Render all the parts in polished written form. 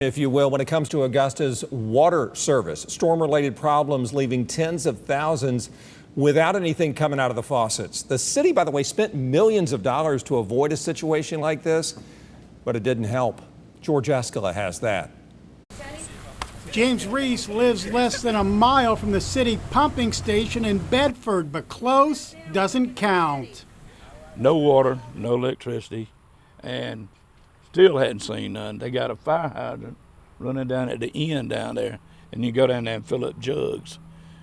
If you will, when it comes to Augusta's water service, storm-related problems leaving tens of thousands without anything coming out of the faucets. The city, by the way, spent millions of dollars to avoid a situation like this, but it didn't help. George Escala has that. James Reese lives less than a mile from the city pumping station in Bedford, but close doesn't count. No water, no electricity, and still hadn't seen none. They got a fire hydrant running down at the end down there, and you go down there and fill up jugs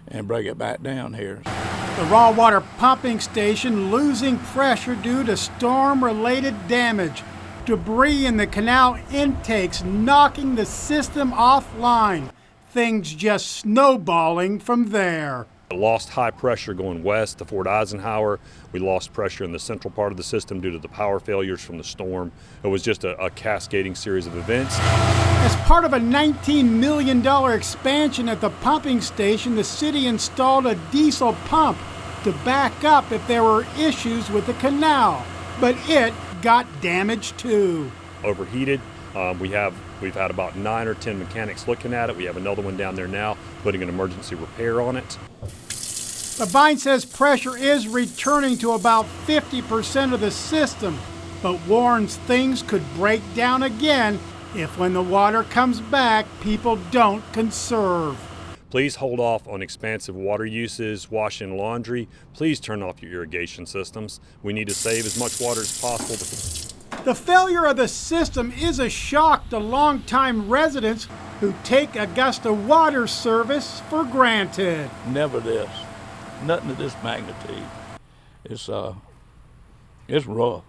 and bring it back down here. The raw water pumping station losing pressure due to storm-related damage. Debris in the canal intakes knocking the system offline. Things just snowballing from there. Lost high pressure going west to Fort Eisenhower. We lost pressure in the central part of the system due to the power failures from the storm. It was just a cascading series of events. As part of a $19 million expansion at the pumping station, the city installed a diesel pump to back up if there were issues with the canal. But it got damaged too. Overheated. We've had about 9 or 10 mechanics looking at it. We have another one down there now putting an emergency repair on it. The Vine says pressure is returning to about 50% of the system, but warns things could break down again if when the water comes back, people don't conserve. Please hold off on expansive water uses, washing laundry. Please turn off your irrigation systems. We need to save as much water as possible. The failure of the system is a shock to longtime residents who take Augusta water service for granted. Never this. Nothing of this magnitude. It's rough.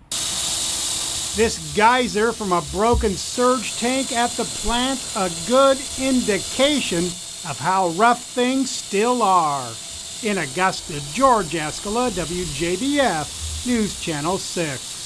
This geyser from a broken surge tank at the plant, a good indication of how rough things still are. In Augusta, George Escala, WJBF, News Channel 6.